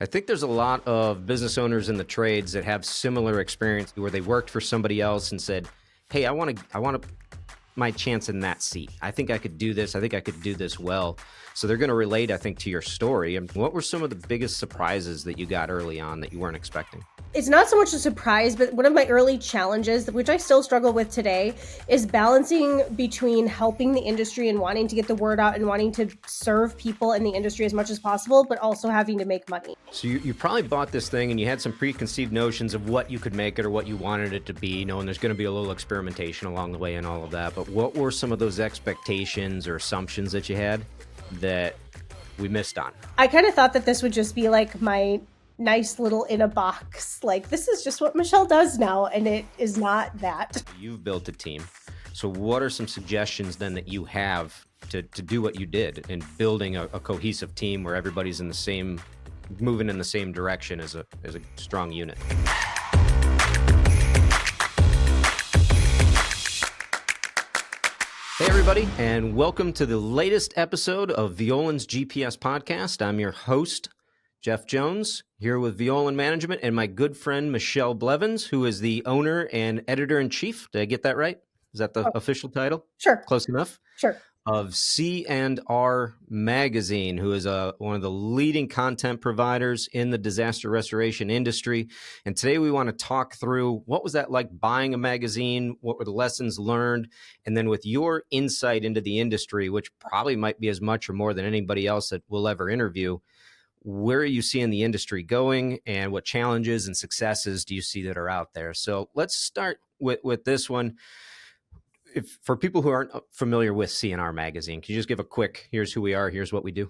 I think there's a lot of business owners in the trades that have similar experience where they worked for somebody else and said, "Hey, I want my chance in that seat. I think I could do this. I think I could do this well." So they're going to relate, I think, to your story. And what were some of the biggest surprises that you got early on that you weren't expecting? It's not so much a surprise, but one of my early challenges, which I still struggle with today, is balancing between helping the industry and wanting to get the word out and wanting to serve people in the industry as much as possible, but also having to make money. So you probably bought this thing and you had some preconceived notions of what you could make it or what you wanted it to be, knowing there's going to be a little experimentation along the way and all of that. But what were some of those expectations or assumptions that you had that we missed on? I kind of thought that this would just be like my nice little in a box, like this is just what Michelle does now, and it is not that. You've built a team. So what are some suggestions then that you have to do what you did in building a cohesive team where everybody's in the same, moving in the same direction as a strong unit? Hey, everybody, and welcome to the latest episode of Violand's GPS podcast. I'm your host, Jeff Jones, here with Violand Management and my good friend, Michelle Blevins, who is the owner and editor-in-chief. Did I get that right? Is that the official title? Sure. Close enough? Sure. Of C&R Magazine, who is one of the leading content providers in the disaster restoration industry. And today we want to talk through what was that like buying a magazine, what were the lessons learned, and then with your insight into the industry, which probably might be as much or more than anybody else that we'll ever interview, where are you seeing the industry going and what challenges and successes do you see that are out there? So let's start with this one. For people who aren't familiar with C&R Magazine, can you just give a quick, here's who we are, here's what we do?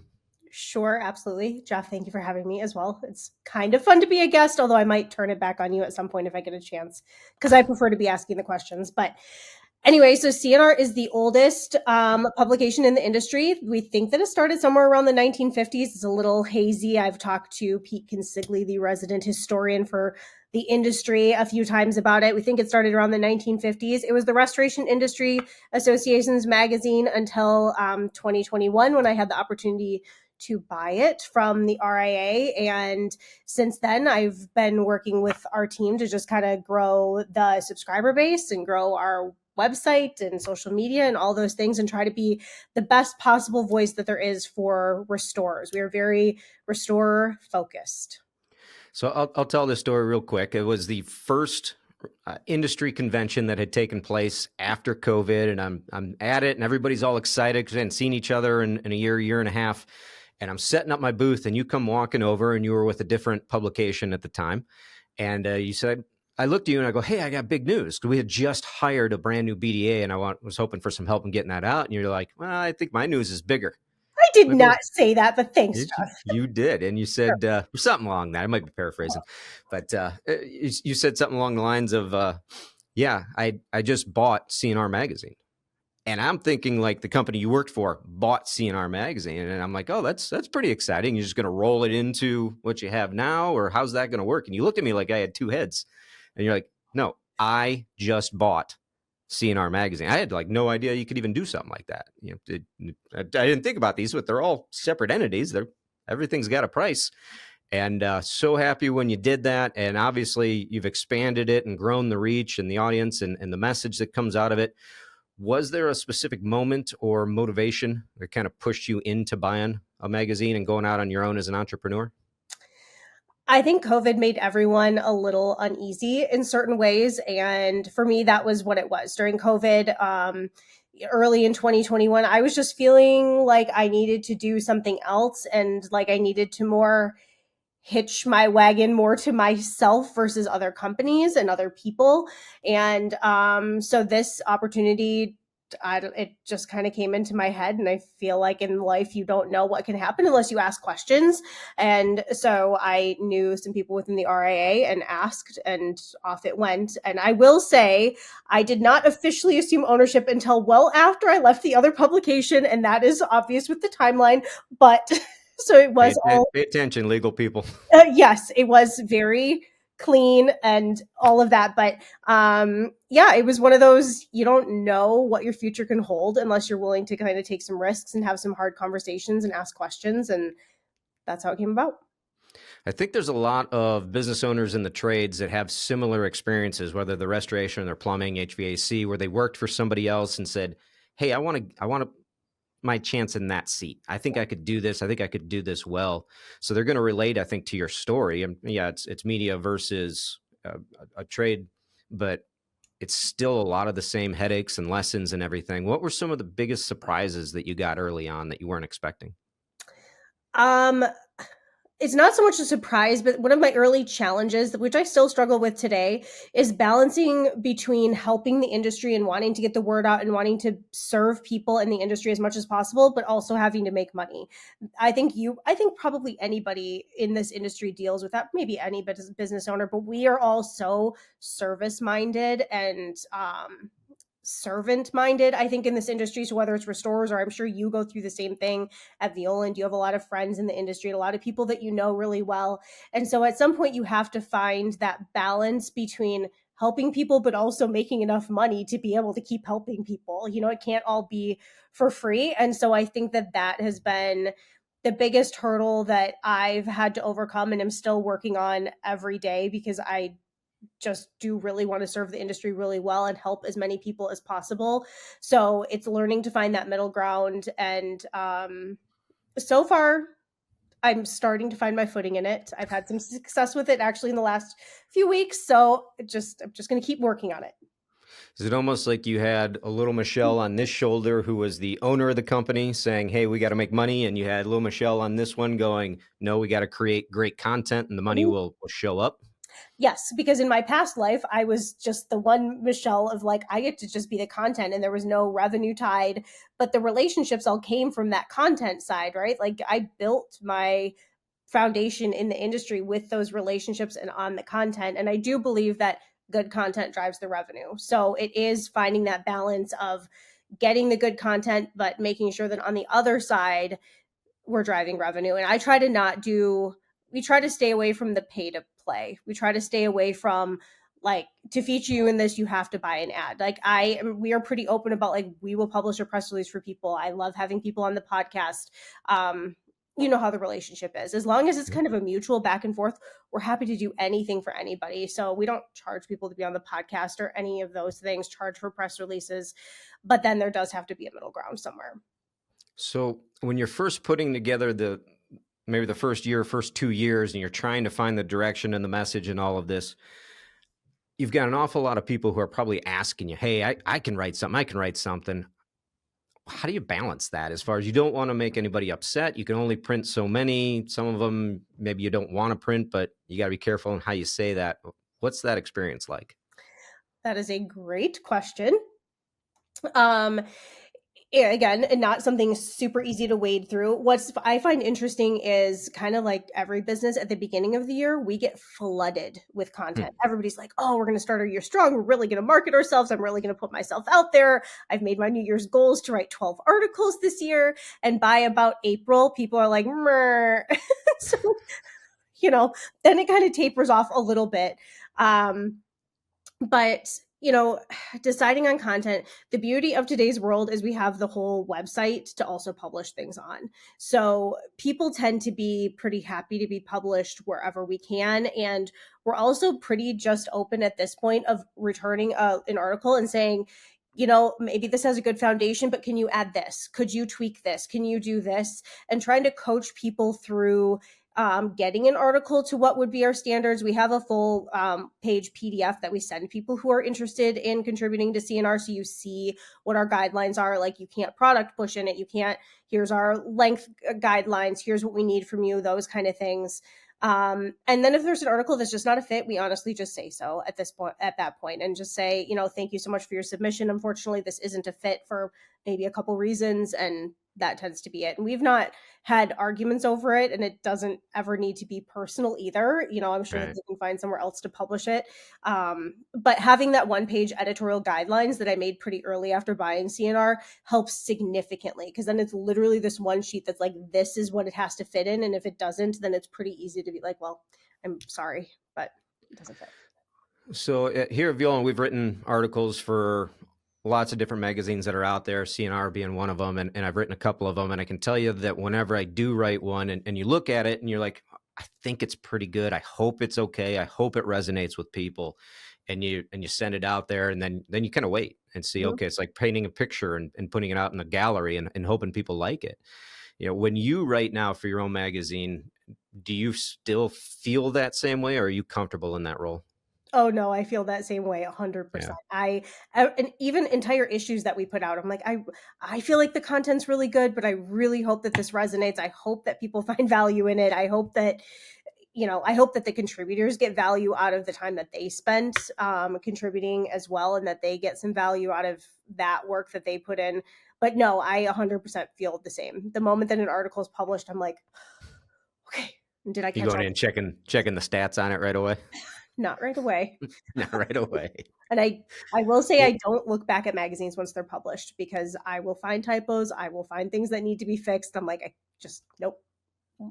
Sure, absolutely. Jeff, thank you for having me as well. It's kind of fun to be a guest, although I might turn it back on you at some point if I get a chance, because I prefer to be asking the questions. But anyway, so C&R is the oldest publication in the industry. We think that it started somewhere around the 1950s. It's a little hazy. I've talked to Pete Consigli, the resident historian for the industry, a few times about it. We think it started around the 1950s. It was the Restoration Industry Association's magazine until 2021, when I had the opportunity to buy it from the RIA. And since then, I've been working with our team to just kind of grow the subscriber base and grow our website and social media and all those things and try to be the best possible voice that there is for restorers. We are very restorer focused. So I'll tell this story real quick. It was the first industry convention that had taken place after COVID, and I'm at it, and everybody's all excited because they hadn't seen each other in a year and a half. And I'm setting up my booth, and you come walking over, and you were with a different publication at the time, and you said, I looked at you and I go, "Hey, I got big news." Because we had just hired a brand new BDA, and I was hoping for some help in getting that out. And you're like, "Well, I think my news is bigger." I did Like, not say that, but thanks, did Jeff. you did, and you said something along that. I might be paraphrasing, but you said something along the lines of, "Yeah, I just bought C&R Magazine," and I'm thinking like the company you worked for bought C&R Magazine, and I'm like, "Oh, that's pretty exciting. You're just going to roll it into what you have now, or how's that going to work?" And you looked at me like I had two heads, and you're like, "No, I just bought C&R Magazine." I had like no idea you could even do something like that. I didn't think about these, but they're all separate entities. Everything's got a price. And so happy when you did that. And obviously you've expanded it and grown the reach and the audience and the message that comes out of it. Was there a specific moment or motivation that kind of pushed you into buying a magazine and going out on your own as an entrepreneur? I think COVID made everyone a little uneasy in certain ways. And for me, that was what it was. During COVID, early in 2021, I was just feeling like I needed to do something else and like I needed to more hitch my wagon more to myself versus other companies and other people. And so this opportunity, it just kind of came into my head. And I feel like in life, you don't know what can happen unless you ask questions. And so I knew some people within the RIA and asked, and off it went. And I will say, I did not officially assume ownership until well after I left the other publication. And that is obvious with the timeline. But so it was Pay attention, legal people. yes, it was very clean and all of that. But yeah, it was one of those, you don't know what your future can hold unless you're willing to kind of take some risks and have some hard conversations and ask questions. And that's how it came about. I think there's a lot of business owners in the trades that have similar experiences, whether the restoration or plumbing, HVAC, where they worked for somebody else and said, "Hey, I want my chance in that seat. I think I could do this. I think I could do this well." So they're going to relate, I think, to your story. And yeah, it's media versus a trade, but it's still a lot of the same headaches and lessons and everything. What were some of the biggest surprises that you got early on that you weren't expecting? Um, it's not so much a surprise, but one of my early challenges, which I still struggle with today, is balancing between helping the industry and wanting to get the word out and wanting to serve people in the industry as much as possible, but also having to make money. I think probably anybody in this industry deals with that, maybe any business owner, but we are all so service minded and servant minded, I think, in this industry. So whether it's restorers, or I'm sure you go through the same thing at Violand, you have a lot of friends in the industry, a lot of people that you know really well. And so at some point you have to find that balance between helping people but also making enough money to be able to keep helping people. It can't all be for free. And so I think that that has been the biggest hurdle that I've had to overcome and am still working on every day, because I just do really want to serve the industry really well and help as many people as possible. So it's learning to find that middle ground. And so far, I'm starting to find my footing in it. I've had some success with it actually in the last few weeks. So I'm just going to keep working on it. Is it almost like you had a little Michelle on this shoulder who was the owner of the company saying, "Hey, we got to make money," and you had little Michelle on this one going, "No, we got to create great content and the money will show up"? Yes, because in my past life, I was just the one Michelle of like, I get to just be the content and there was no revenue tied, but the relationships all came from that content side, right? Like I built my foundation in the industry with those relationships and on the content. And I do believe that good content drives the revenue. So it is finding that balance of getting the good content, but making sure that on the other side, we're driving revenue. And I try to not do, we try to stay away from the pay to play. We try to stay away from like, to feature you in this, you have to buy an ad. Like we are pretty open about like, we will publish a press release for people. I love having people on the podcast. You know how the relationship is. As long as it's kind of a mutual back and forth, we're happy to do anything for anybody. So we don't charge people to be on the podcast or any of those things, charge for press releases. But then there does have to be a middle ground somewhere. So when you're first putting together maybe the first year, first 2 years, and you're trying to find the direction and the message and all of this, you've got an awful lot of people who are probably asking you, "Hey, I can write something. I can write something." How do you balance that as far as you don't want to make anybody upset? You can only print so many. Some of them maybe you don't want to print, but you got to be careful in how you say that. What's that experience like? That is a great question. Um, yeah, again, and not something super easy to wade through. What I find interesting is kind of like every business at the beginning of the year, we get flooded with content. Everybody's like, "Oh, we're going to start our year strong. We're really going to market ourselves. I'm really going to put myself out there. I've made my New Year's goals to write 12 articles this year." And by about April, people are like, "Meh." So, then it kind of tapers off a little bit. But deciding on content, the beauty of today's world is we have the whole website to also publish things on. So people tend to be pretty happy to be published wherever we can. And we're also pretty just open at this point of returning an article and saying, maybe this has a good foundation, but can you add this? Could you tweak this? Can you do this? And trying to coach people through getting an article to what would be our standards. We have a full page PDF that we send people who are interested in contributing to C&R. So you see what our guidelines are. Like you can't product push in it. You can't, here's our length guidelines. Here's what we need from you, those kind of things. And then if there's an article that's just not a fit, we honestly just say so at that point, and just say, thank you so much for your submission. Unfortunately, this isn't a fit for maybe a couple reasons. And that tends to be it. And we've not had arguments over it, and it doesn't ever need to be personal either. I'm sure that they can find somewhere else to publish it. But having that one-page editorial guidelines that I made pretty early after buying C&R helps significantly, because then it's literally this one sheet that's like, this is what it has to fit in. And if it doesn't, then it's pretty easy to be like, well, I'm sorry, but it doesn't fit. So here at Violand, we've written articles for lots of different magazines that are out there, C&R being one of them. And I've written a couple of them. And I can tell you that whenever I do write one and you look at it and you're like, I think it's pretty good. I hope it's okay. I hope it resonates with people. And you send it out there, and then you kind of wait and see, Mhm. okay, it's like painting a picture and putting it out in a gallery and hoping people like it. When you write now for your own magazine, do you still feel that same way, or are you comfortable in that role? Oh no, I feel that same way Yeah. 100%. And even entire issues that we put out, I'm like, I feel like the content's really good, but I really hope that this resonates. I hope that people find value in it. I hope that I hope that the contributors get value out of the time that they spent contributing as well, and that they get some value out of that work that they put in. But no, I 100% feel the same. The moment that an article is published, I'm like, okay, did I You catch going all? in checking the stats on it right away? Not right away. Not right away. And I will say Well, I don't look back at magazines once they're published, because I will find typos, I will find things that need to be fixed. I'm like, I just nope,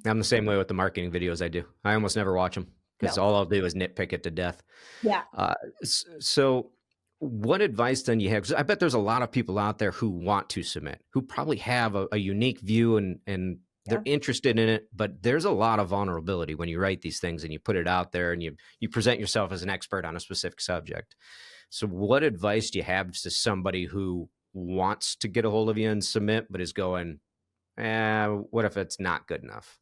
I'm the same way with the marketing videos I do. I almost never watch them because no. all I'll do is nitpick it to death. Yeah. Uh, so, what advice then you have? 'Cause I bet there's a lot of people out there who want to submit, who probably have a unique view and they're Yeah. interested in it. But there's a lot of vulnerability when you write these things and you put it out there and you present yourself as an expert on a specific subject. So, what advice do you have to somebody who wants to get a hold of you and submit, but is going, what if it's not good enough?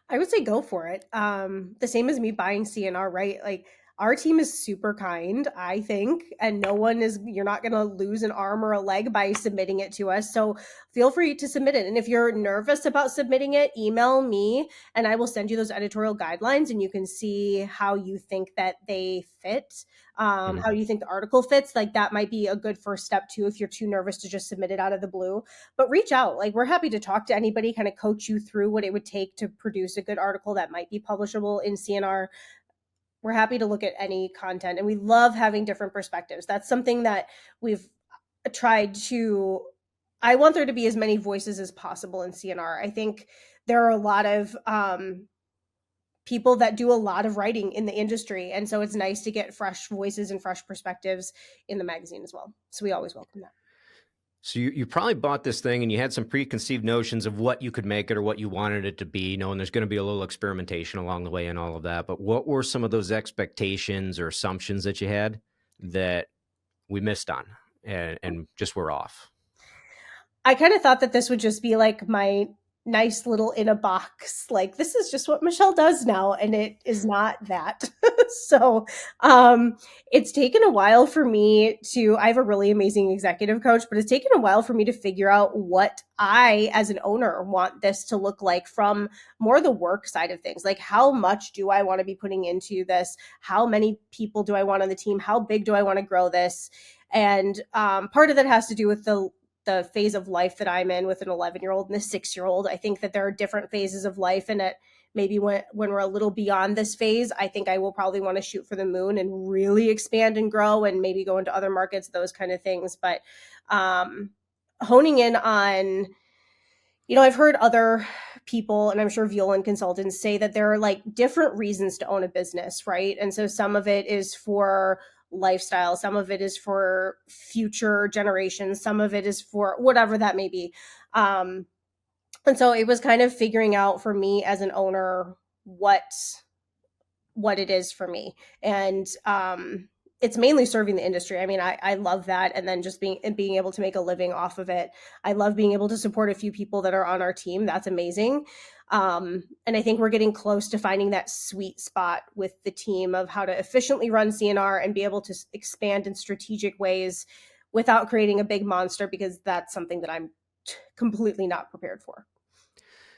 I would say go for it. The same as me buying C&R, right? Like, our team is super kind, I think, and you're not going to lose an arm or a leg by submitting it to us. So feel free to submit it. And if you're nervous about submitting it, email me and I will send you those editorial guidelines, and you can see how you think that they fit, Mhm. how you think the article fits. Like, that might be a good first step too, if you're too nervous to just submit it out of the blue. But reach out. Like, we're happy to talk to anybody, kind of coach you through what it would take to produce a good article that might be publishable in C&R. We're happy to look at any content, and we love having different perspectives. That's something that we've tried to I want there to be as many voices as possible in C&R. I think there are a lot of people that do a lot of writing in the industry, and so it's nice to get fresh voices and fresh perspectives in the magazine as well. So we always welcome that. So you probably bought this thing and you had some preconceived notions of what you could make it or what you wanted it to be, knowing there's going to be a little experimentation along the way and all of that. But what were some of those expectations or assumptions that you had that we missed on and just were off? I kind of thought that this would just be like my nice little in a box, like, this is just what Michelle does now, and it is not that. So it's taken a while for me to I have a really amazing executive coach, but it's taken a while for me to figure out what I as an owner want this to look like, from more the work side of things. Like, how much do I want to be putting into this? How many people do I want on the team? How big do I want to grow this? And part of that has to do with the phase of life that I'm in, with an 11-year-old and a 6-year-old. I think that there are different phases of life, and it maybe when we're a little beyond this phase, I think I will probably want to shoot for the moon and really expand and grow, and maybe go into other markets, those kind of things. But um, honing in on, I've heard other people, and I'm sure Violand consultants, say that there are like different reasons to own a business, right? And so some of it is for lifestyle, some of it is for future generations, some of it is for whatever that may be. Um, and so it was kind of figuring out for me as an owner what it is for me. And it's mainly serving the industry. I mean, I love that. And then just being able to make a living off of it. I love being able to support a few people that are on our team. That's amazing. And I think we're getting close to finding that sweet spot with the team of how to efficiently run C&R and be able to expand in strategic ways without creating a big monster, because that's something that I'm completely not prepared for.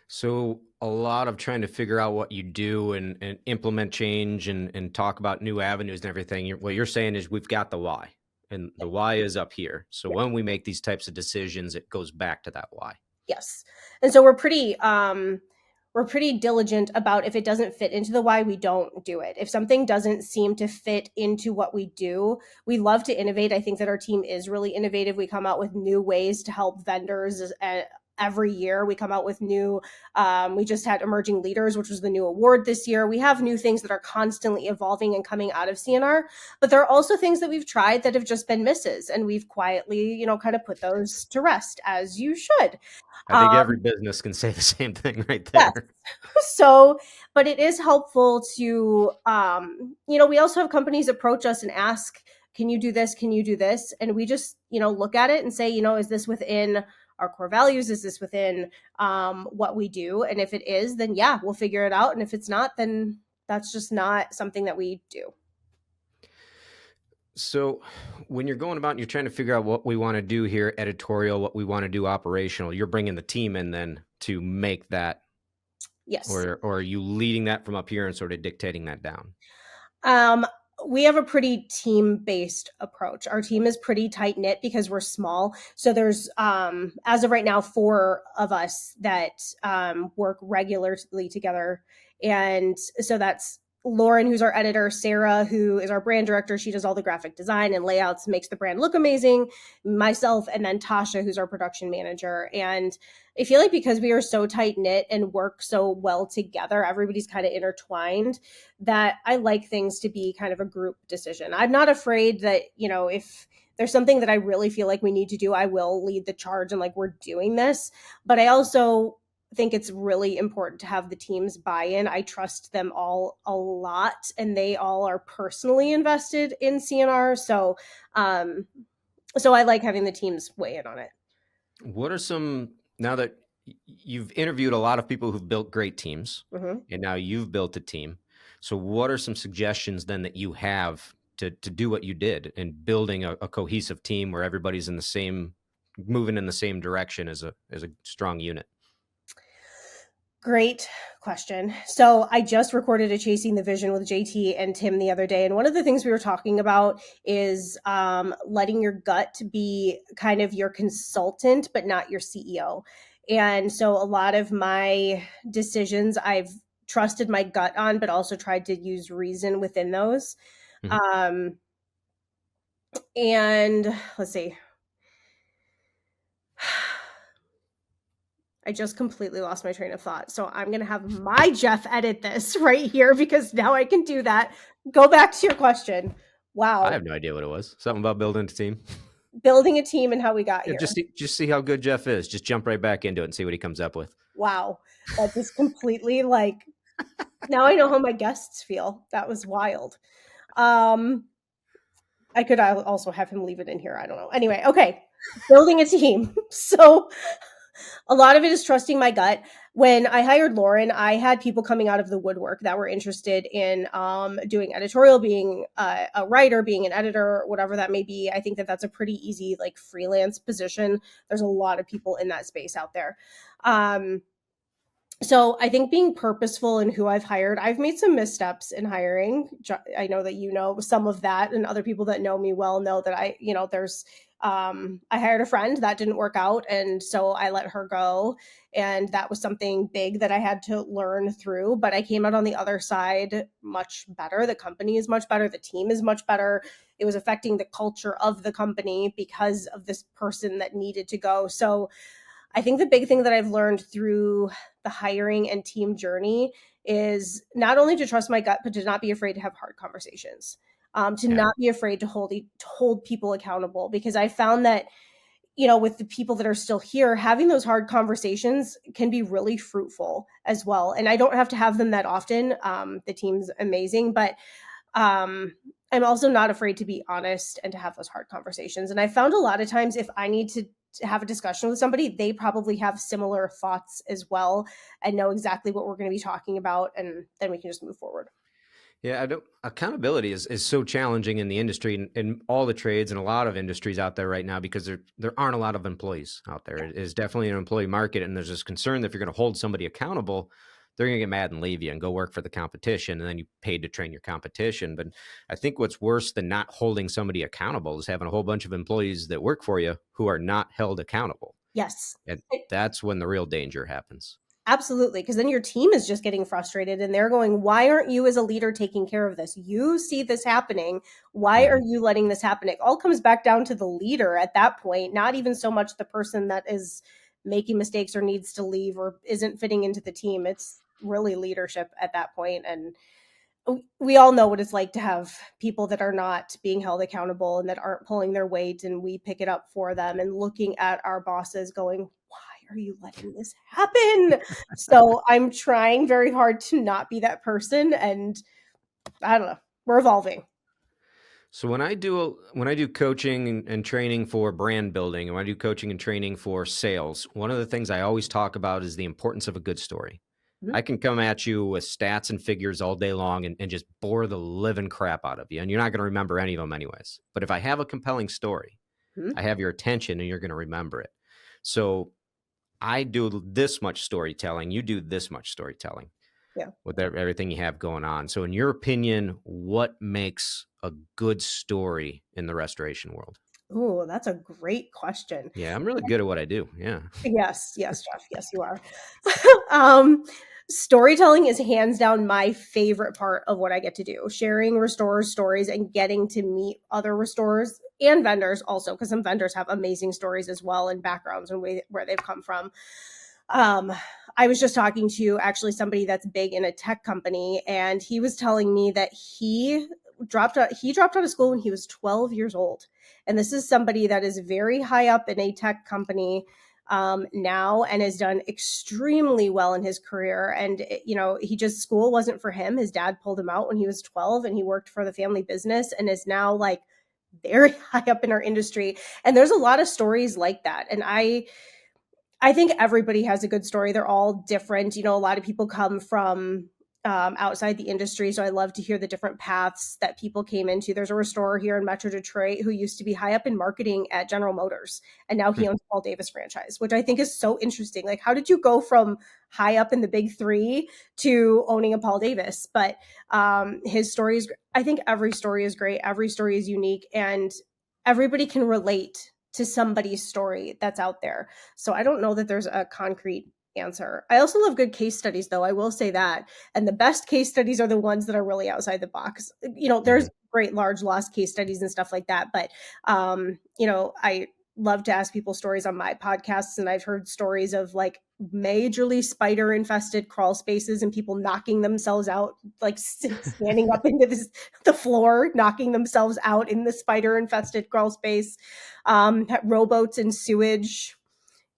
So a lot of trying to figure out what you do and implement change and talk about new avenues and everything. What you're saying is we've got the why, and the why is up here. So Yeah. when we make these types of decisions, it goes back to that why. Yes. And so we're pretty diligent about, if it doesn't fit into the why, we don't do it. If something doesn't seem to fit into what we do, we love to innovate. I think that our team is really innovative. We come out with new ways to help vendors every year. We come out with new, we just had Emerging Leaders, which was the new award this year. We have new things that are constantly evolving and coming out of C&R, but there are also things that we've tried that have just been misses, and we've quietly, kind of put those to rest, as you should. I think every Um, business can say the same thing right yes. there. So, but it is helpful to, we also have companies approach us and ask, can you do this? Can you do this? And we just, look at it and say, is this within our core values? Is this within what we do? And if it is, then yeah, we'll figure it out. And if it's not, then that's just not something that we do. So when you're going about and you're trying to figure out what we want to do here, editorial, what we want to do operational, you're bringing the team in then to make that, Yes. or are you leading that from up here and sort of dictating that down? We have a pretty team-based approach. Our team is pretty tight-knit because we're small. So there's, as of right now, 4 of us that work regularly together. And so that's Lauren, who's our editor, Sarah, who is our brand director. She does all the graphic design and layouts, makes the brand look amazing, myself, and then Tasha, who's our production manager. And I feel like because we are so tight-knit and work so well together, everybody's kind of intertwined, that I like things to be kind of a group decision. I'm not afraid that, if there's something that I really feel like we need to do, I will lead the charge and like, we're doing this. But I also think it's really important to have the team's buy-in. I trust them all a lot, and they all are personally invested in C&R. So I like having the teams weigh in on it. What are some, now that you've interviewed a lot of people who've built great teams, Mm-hmm. and now you've built a team. So what are some suggestions then that you have to do what you did in building a cohesive team where everybody's moving in the same direction as a strong unit? Great question. So I just recorded a Chasing the Vision with JT and Tim the other day. And one of the things we were talking about is letting your gut be kind of your consultant, but not your CEO. And so a lot of my decisions I've trusted my gut on, but also tried to use reason within those. Mhm. And let's see. I just completely lost my train of thought. So I'm going to have my Jeff edit this right here because now I can do that. Go back to your question. Wow. I have no idea what it was. Something about building a team. Building a team and how we got Yeah, here. just see how good Jeff is. Just jump right back into it and see what he comes up with. Wow. That just completely now I know how my guests feel. That was wild. I could also have him leave it in here. I don't know. Anyway, okay. Building a team. So a lot of it is trusting my gut. When I hired Lauren, I had people coming out of the woodwork that were interested in doing editorial, being a writer, being an editor, whatever that may be. I think that that's a pretty easy freelance position. There's a lot of people in that space out there. So I think being purposeful in who I've hired, I've made some missteps in hiring. I know that you know some of that, and other people that know me well know that I hired a friend that didn't work out, and so I let her go, and that was something big that I had to learn through, but I came out on the other side much better. The company is much better. The team is much better. It was affecting the culture of the company because of this person that needed to go. So I think the big thing that I've learned through the hiring and team journey is not only to trust my gut, but to not be afraid to have hard conversations, to Yeah. not be afraid to hold people accountable. Because I found that, with the people that are still here, having those hard conversations can be really fruitful as well. And I don't have to have them that often. The team's amazing, but I'm also not afraid to be honest and to have those hard conversations. And I found a lot of times if I need to have a discussion with somebody, they probably have similar thoughts as well and know exactly what we're going to be talking about. And then we can just move forward. Yeah, I don't. Accountability is so challenging in the industry and in all the trades and a lot of industries out there right now because there aren't a lot of employees out there. It is definitely an employee market, and there's this concern that if you're going to hold somebody accountable, they're going to get mad and leave you and go work for the competition, and then you paid to train your competition. But I think what's worse than not holding somebody accountable is having a whole bunch of employees that work for you who are not held accountable, Yes. and that's when the real danger happens. Absolutely. Because then your team is just getting frustrated and they're going, why aren't you as a leader taking care of this? You see this happening. Why are you letting this happen? It all comes back down to the leader at that point, not even so much the person that is making mistakes or needs to leave or isn't fitting into the team. It's really leadership at that point. And we all know what it's like to have people that are not being held accountable and that aren't pulling their weight, and we pick it up for them, and looking at our bosses going, why are you letting this happen? So I'm trying very hard to not be that person, and I don't know, we're evolving. So when I do coaching and training for brand building, and when I do coaching and training for sales, one of the things I always talk about is the importance of a good story. Mhm. I can come at you with stats and figures all day long and just bore the living crap out of you, and you're not going to remember any of them anyways. But if I have a compelling story, I Mhm. have your attention and you're going to remember it. So I do this much storytelling, you do this much storytelling Yeah. with everything you have going on. So, in your opinion, what makes a good story in the restoration world? Ooh, that's a great question. Yeah, I'm really good at what I do. Yeah. Yes, yes, Jeff. Yes, you are. um, Storytelling is hands down my favorite part of what I get to do. Sharing restorers' stories and getting to meet other restorers and vendors also, because some vendors have amazing stories as well and backgrounds and where they've come from. Um, I was just talking to actually somebody that's big in a tech company, and he was telling me that he dropped out of school when he was 12 years old. And this is somebody that is very high up in a tech company now and has done extremely well in his career. And school wasn't for him. His dad pulled him out when he was 12, and he worked for the family business and is now like very high up in our industry. And there's a lot of stories like that. And I think everybody has a good story. They're all different. A lot of people come from outside the industry. So I love to hear the different paths that people came into. There's a restorer here in Metro Detroit who used to be high up in marketing at General Motors, and now he owns Paul Davis franchise, which I think is so interesting. Like, how did you go from high up in the big three to owning a Paul Davis? But his story is, I think every story is great. Every story is unique, and everybody can relate to somebody's story that's out there. So I don't know that there's a concrete answer. I also love good case studies, though. I will say that. And the best case studies are the ones that are really outside the box. Mhm. There's great large loss case studies and stuff like that. But, I love to ask people stories on my podcasts. And I've heard stories of like majorly spider infested crawl spaces and people knocking themselves out, like standing up into the floor, knocking themselves out in the spider infested crawl space. Rowboats and sewage,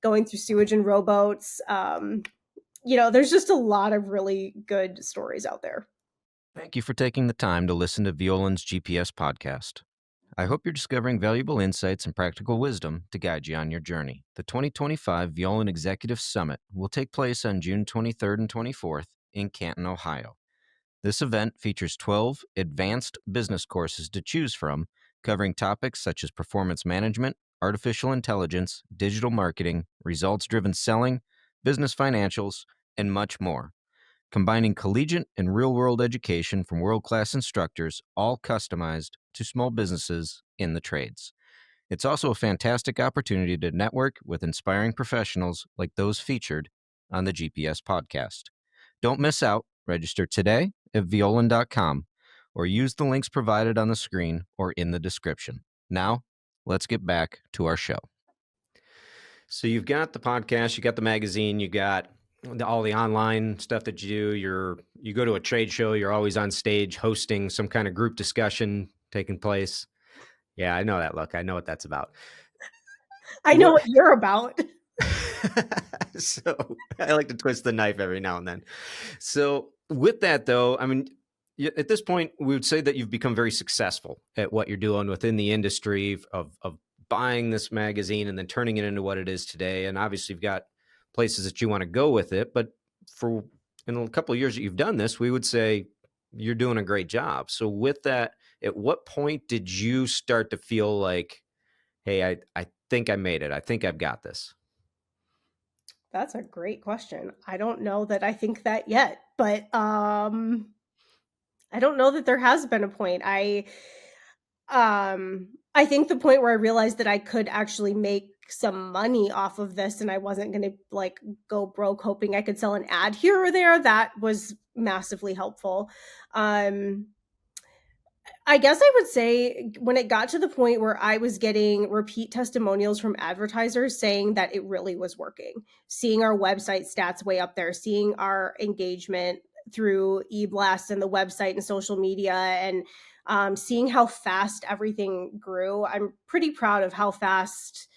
going through sewage and rowboats. There's just a lot of really good stories out there. Thank you for taking the time to listen to Violand's GPS podcast. I hope you're discovering valuable insights and practical wisdom to guide you on your journey. The 2025 Violand Executive Summit will take place on June 23rd and 24th in Canton, Ohio. This event features 12 advanced business courses to choose from, covering topics such as performance management, artificial intelligence, digital marketing, results-driven selling, business financials, and much more, combining collegiate and real-world education from world-class instructors, all customized to small businesses in the trades. It's also a fantastic opportunity to network with inspiring professionals like those featured on the GPS podcast. Don't miss out. Register today at violand.com or use the links provided on the screen or in the description. Now, let's get back to our show. So you've got the podcast, you got the magazine, you got all the online stuff that you do. You go to a trade show, you're always on stage hosting some kind of group discussion taking place. Yeah, I know that look. I know what that's about. I know What what you're about. So I like to twist the knife every now and then. So with that though, I mean, at this point, we would say that you've become very successful at what you're doing within the industry of buying this magazine and then turning it into what it is today. And obviously, you've got places that you want to go with it. But for in a couple of years that you've done this, we would say you're doing a great job. So with that, at what point did you start to feel like, hey, I think I made it. I think I've got this. That's a great question. I don't know that I think that yet, but I don't know that there has been a point. I think the point where I realized that I could actually make some money off of this and I wasn't going to like go broke hoping I could sell an ad here or there, that was massively helpful. Um I guess I would say when it got to the point where I was getting repeat testimonials from advertisers saying that it really was working, seeing our website stats way up there, seeing our engagement through eBlast and the website and social media, and seeing how fast everything grew. I'm pretty proud of how fast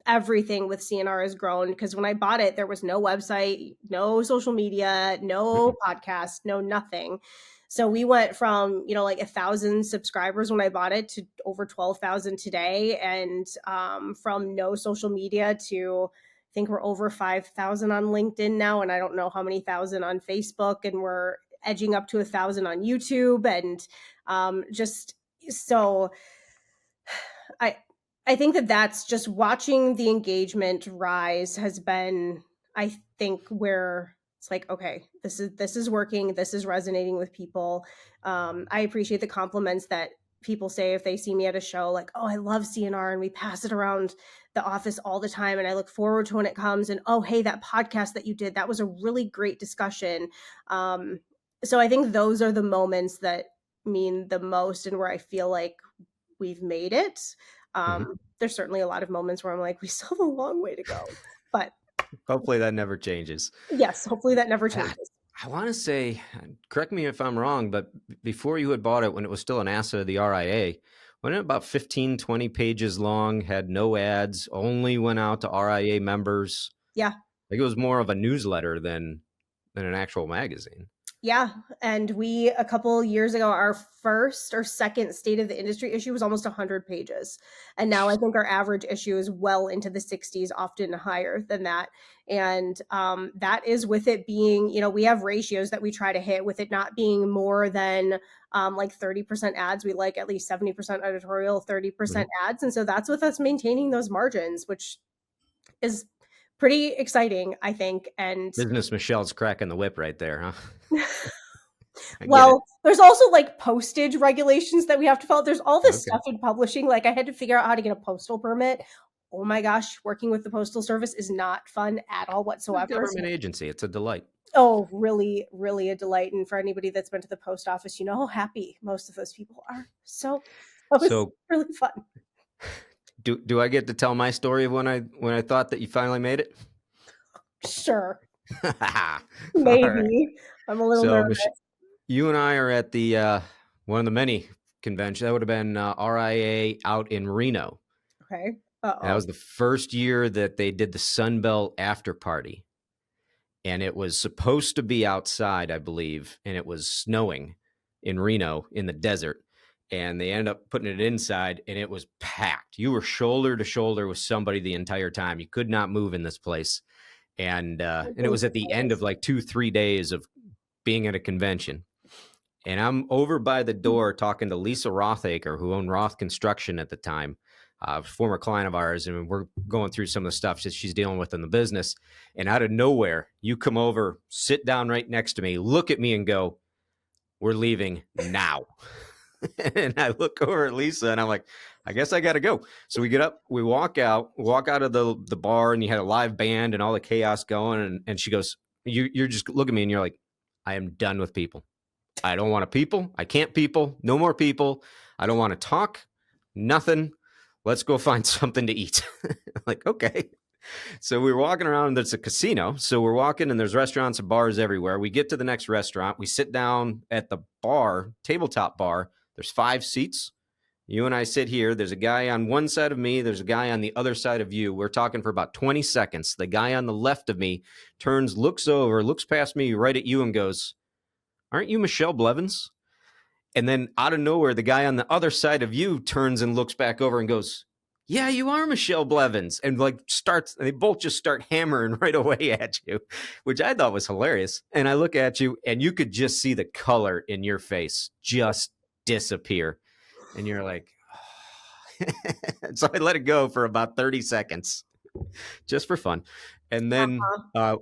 everything with C&R has grown, because when I bought it, there was no website, no social media, no podcast, no nothing. So we went from, like 1,000 subscribers when I bought it to over 12,000 today. And from no social media to, I think we're over 5,000 on LinkedIn now. And I don't know how many thousand on Facebook. And we're edging up to 1,000 on YouTube. And just so I, I think that that's just watching the engagement rise has been, I think, where it's like, okay, this is working. This is resonating with people. I appreciate the compliments that people say if they see me at a show, like, oh, I love C&R, and we pass it around the office all the time. And I look forward to when it comes, and, oh, hey, that podcast that you did, that was a really great discussion. So I think those are the moments that mean the most and where I feel like we've made it. Mhm. There's certainly a lot of moments where I'm like, we still have a long way to go. But Hopefully that never changes. yes, hopefully that never I, changes. I want to say, correct me if I'm wrong, but before you had bought it, when it was still an asset of the RIA, wasn't it about 15, 20 pages long, had no ads, only went out to RIA members? Yeah. I think it was more of a newsletter than an actual magazine. Yeah. And we, a couple years ago, our first or second state of the industry issue was almost 100 pages. And now I think our average issue is well into the 60s, often higher than that. And that is with it being, we have ratios that we try to hit, with it not being more than like 30% ads. We like at least 70% editorial, 30% ads. And so that's with us maintaining those margins, which is pretty exciting, I think. And Business Michelle's cracking the whip right there, huh? I get it. well, there's also like postage regulations that we have to follow. There's all this Okay. stuff in publishing. Like, I had to figure out how to get a postal permit. Oh my gosh, working with the postal service is not fun at all It's a whatsoever. government agency. It's a delight. Oh, really, really a delight. And for anybody that's been to the post office, you know how happy most of those people are. So that was So really fun. do I get to tell my story of when I thought that you finally made it? Sure. All right. Maybe. I'm a little So nervous. you and I are at the one of the many conventions. That would have been RIA out in Reno. Okay. And that Uh-oh. was the first year that they did the Sunbelt after party. And it was supposed to be outside, I believe, and it was snowing in Reno in the desert. And they ended up putting it inside, and it was packed. You were shoulder to shoulder with somebody the entire time. You could not move in this place. And it was at the end of like 2-3 days of being at a convention. And I'm over by the door talking to Lisa Rothaker, who owned Roth Construction at the time, former client of ours, and we're going through some of the stuff that she's dealing with in the business. And out of nowhere, you come over, sit down right next to me, look at me, and go, "We're leaving now." And I look over at Lisa, and I'm like, "I guess I got to go." So we get up, we walk out of the bar, and you had a live band and all the chaos going. And she goes, "You're just look at me," and you're like, "I am done with people. I don't want to people. I can't people. No more people. I don't want to talk. Nothing. Let's go find something to eat." I'm like, okay. So we were walking around, and there's a casino. So we're walking, and there's restaurants and bars everywhere. We get to the next restaurant. We sit down at the bar, tabletop bar. There's 5 seats. You and I sit here. There's a guy on one side of me. There's a guy on the other side of you. We're talking for about 20 seconds. The guy on the left of me turns, looks over, looks past me right at you, and goes, "Aren't you Michelle Blevins?" And then out of nowhere, the guy on the other side of you turns and looks back over and goes, "Yeah, you are Michelle Blevins." And they both just start hammering right away at you, which I thought was hilarious. And I look at you, and you could just see the color in your face just disappear. And you're like, oh. So I let it go for about 30 seconds just for fun. And then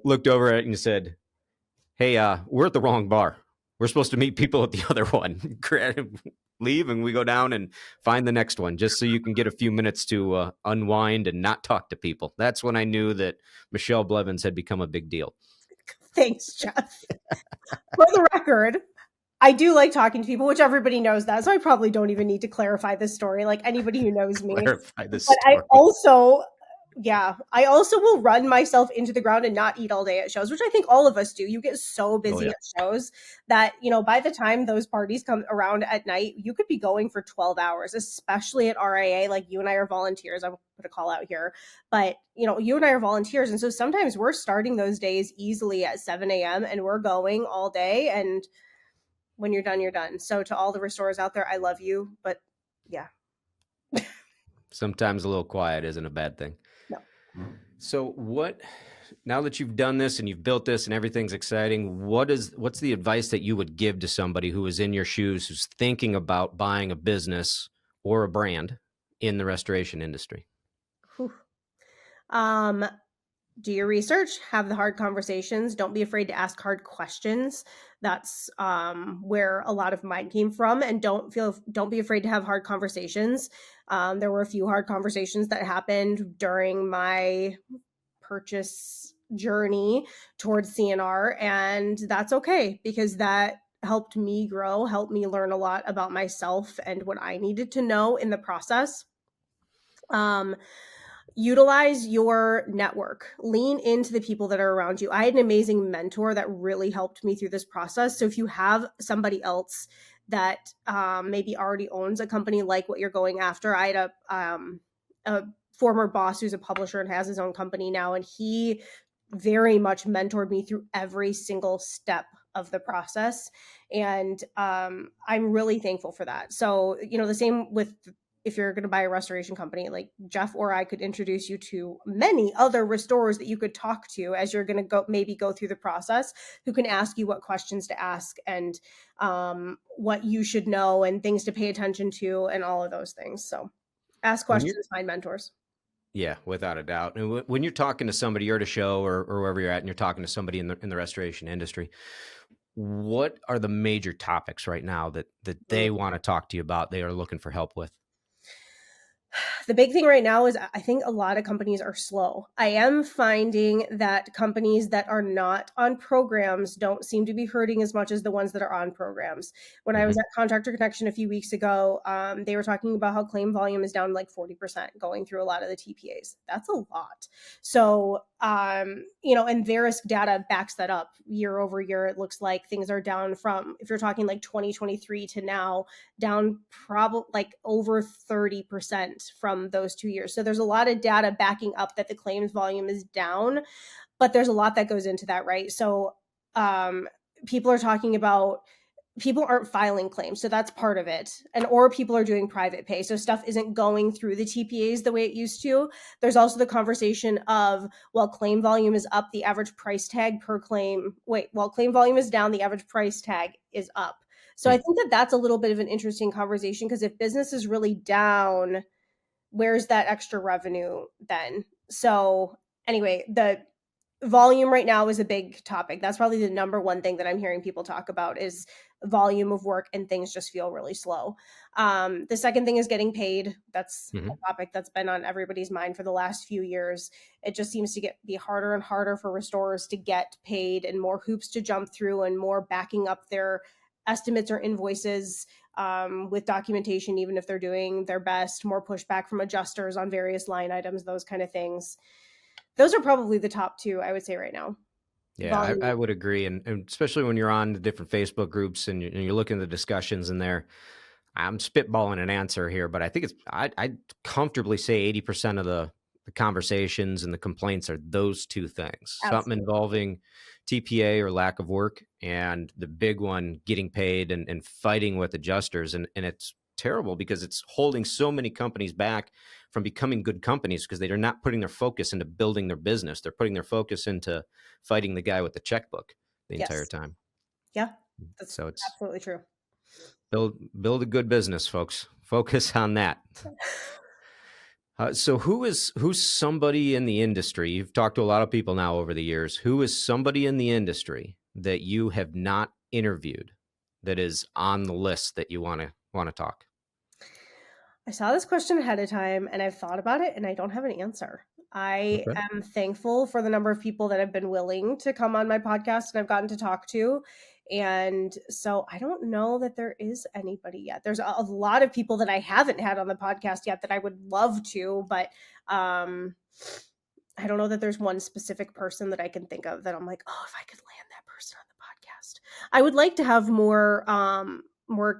looked over at it and said, "Hey, we're at the wrong bar. We're supposed to meet people at the other one." Leave, and we go down and find the next one, just so you can get a few minutes to unwind and not talk to people. That's when I knew that Michelle Blevins had become a big deal. Thanks, Jeff. For the record, I do like talking to people, which everybody knows that. So I probably don't even need to clarify this story. Like anybody who knows me. Clarify the But story. I also will run myself into the ground and not eat all day at shows, which I think all of us do. You get so Oh busy yeah. at shows that, by the time those parties come around at night, you could be going for 12 hours, especially at RIA. Like you and I are volunteers. I'm put a call out here, but you and I are volunteers. And so sometimes we're starting those days easily at 7 a.m. and we're going all day. And when you're done, you're done. So to all the restorers out there, I love you, but yeah. Sometimes a little quiet isn't a bad thing. No. So now that you've done this and you've built this and everything's exciting, what's the advice that you would give to somebody who is in your shoes, who's thinking about buying a business or a brand in the restoration industry? Whew. Do your research, have the hard conversations. Don't be afraid to ask hard questions. That's where a lot of mine came from. And don't be afraid to have hard conversations. There were a few hard conversations that happened during my purchase journey towards C&R, and that's okay because that helped me grow, helped me learn a lot about myself and what I needed to know in the process. Utilize your network, lean into the people that are around you. I had an amazing mentor that really helped me through this process. So if you have somebody else that maybe already owns a company like what you're going after, I had a former boss who's a publisher and has his own company now, and he very much mentored me through every single step of the process. And I'm really thankful for that. So, the same with if you're going to buy a restoration company, like Jeff or I could introduce you to many other restorers that you could talk to as you're going to go through the process, who can ask you what questions to ask and what you should know and things to pay attention to and all of those things. So ask questions, find mentors. Yeah, without a doubt. And when you're talking to somebody, you're at a show or wherever you're at, and you're talking to somebody in the restoration industry, what are the major topics right now that they want to talk to you about? They are looking for help with. The big thing right now is I think a lot of companies are slow. I am finding that companies that are not on programs don't seem to be hurting as much as the ones that are on programs. When I was at Contractor Connection a few weeks ago, they were talking about how claim volume is down like 40% going through a lot of the TPAs. That's a lot. So, and Verisk data backs that up year over year. It looks like things are down from, if you're talking like 2023 to now, down probably like over 30% from those 2 years. So there's a lot of data backing up that the claims volume is down, but there's a lot that goes into that, right? So people are talking about people aren't filing claims, so that's part of it, or people are doing private pay, so stuff isn't going through the TPAs the way it used to. There's also the conversation of, well, claim volume is up, the average price tag per claim. While claim volume is down, the average price tag is up. So I think that's a little bit of an interesting conversation, because if business is really down, where's that extra revenue then? So anyway, the volume right now is a big topic. That's probably the number one thing that I'm hearing people talk about is volume of work, and things just feel really slow. The second thing is getting paid. That's a topic that's been on everybody's mind for the last few years. It just seems to be harder and harder for restorers to get paid, and more hoops to jump through, and more backing up their estimates or invoices with documentation, even if they're doing their best, more pushback from adjusters on various line items, those kind of things. Those are probably the top two, I would say, right now. Yeah, I would agree. And especially when you're on the different Facebook groups and you're looking at the discussions in there, I'm spitballing an answer here, but I think I'd comfortably say 80% of the conversations and the complaints are those two things. Absolutely. Something involving TPA or lack of work, and the big one, getting paid and fighting with adjusters. And it's terrible because it's holding so many companies back from becoming good companies, because they are not putting their focus into building their business. They're putting their focus into fighting the guy with the checkbook the entire time. Yeah, that's so it's absolutely true. Build a good business, folks. Focus on that. So who's somebody in the industry? You've talked to a lot of people now over the years. Who is somebody in the industry that you have not interviewed that is on the list that you want to talk? I saw this question ahead of time, and I've thought about it, and I don't have an answer. I am thankful for the number of people that have been willing to come on my podcast and I've gotten to talk to. And so I don't know that there is anybody yet. There's a lot of people that I haven't had on the podcast yet that I would love to, but I don't know that there's one specific person that I can think of that I'm like, oh, if I could land that person on the podcast. I would like to have more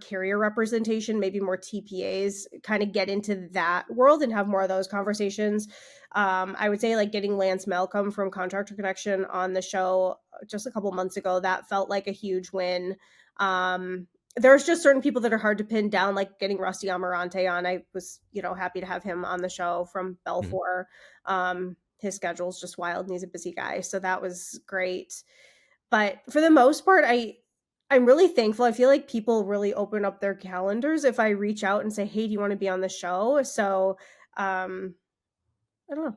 carrier representation, maybe more TPAs, kind of get into that world and have more of those conversations. I would say like getting Lance Malcolm from Contractor Connection on the show just a couple months ago, that felt like a huge win. There's just certain people that are hard to pin down, like getting Rusty Amarante on. I was, happy to have him on the show from Belfour. His schedule's just wild and he's a busy guy. So that was great. But for the most part, I'm really thankful. I feel like people really open up their calendars if I reach out and say, hey, do you want to be on the show? So I don't know.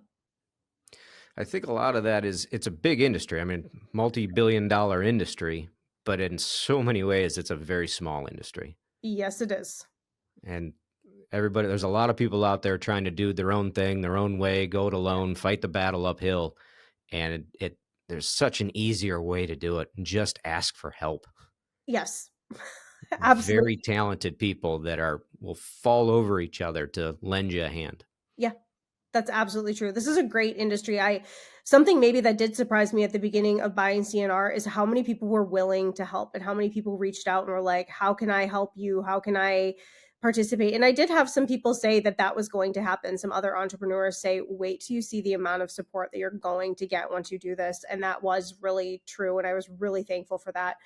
I think a lot of that is, it's a big industry. I mean, multi-billion-dollar industry, but in so many ways, it's a very small industry. Yes, it is. And there's a lot of people out there trying to do their own thing, their own way, go it alone, fight the battle uphill. And there's such an easier way to do it. Just ask for help. Yes, absolutely. Very talented people that will fall over each other to lend you a hand. Yeah, that's absolutely true. This is a great industry. Something maybe that did surprise me at the beginning of buying C&R is how many people were willing to help and how many people reached out and were like, how can I help you? How can I participate? And I did have some people say that was going to happen. Some other entrepreneurs say, wait till you see the amount of support that you're going to get once you do this. And that was really true. And I was really thankful for that.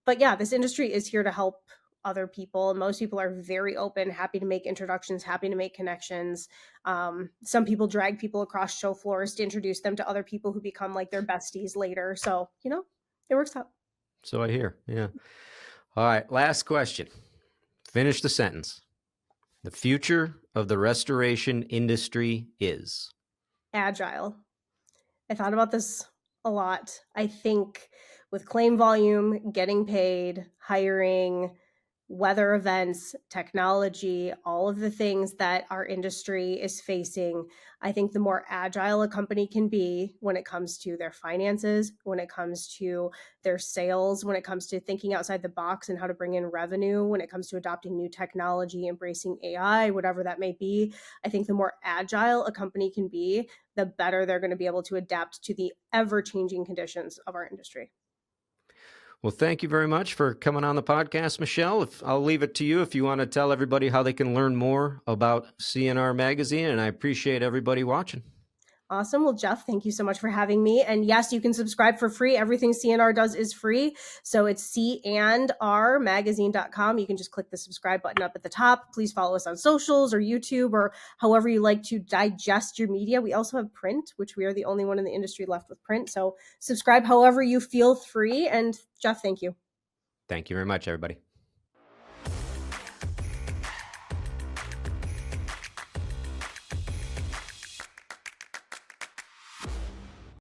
But yeah, this industry is here to help other people. Most people are very open, happy to make introductions, happy to make connections. Some people drag people across show floors to introduce them to other people who become like their besties later. So, it works out. So I hear. Yeah. All right. Last question. Finish the sentence. The future of the restoration industry is agile. I thought about this a lot. I think with claim volume, getting paid, hiring, weather events, technology, all of the things that our industry is facing, I think the more agile a company can be when it comes to their finances, when it comes to their sales, when it comes to thinking outside the box and how to bring in revenue, when it comes to adopting new technology, embracing AI, whatever that may be, I think the more agile a company can be, the better they're going to be able to adapt to the ever-changing conditions of our industry. Well, thank you very much for coming on the podcast, Michelle. I'll leave it to you if you want to tell everybody how they can learn more about C&R Magazine, and I appreciate everybody watching. Awesome. Well, Jeff, thank you so much for having me. And yes, you can subscribe for free. Everything C&R does is free. So it's C&Rmagazine.com. You can just click the subscribe button up at the top. Please follow us on socials or YouTube or however you like to digest your media. We also have print, which we are the only one in the industry left with print. So subscribe however you feel free. And Jeff, thank you. Thank you very much, everybody.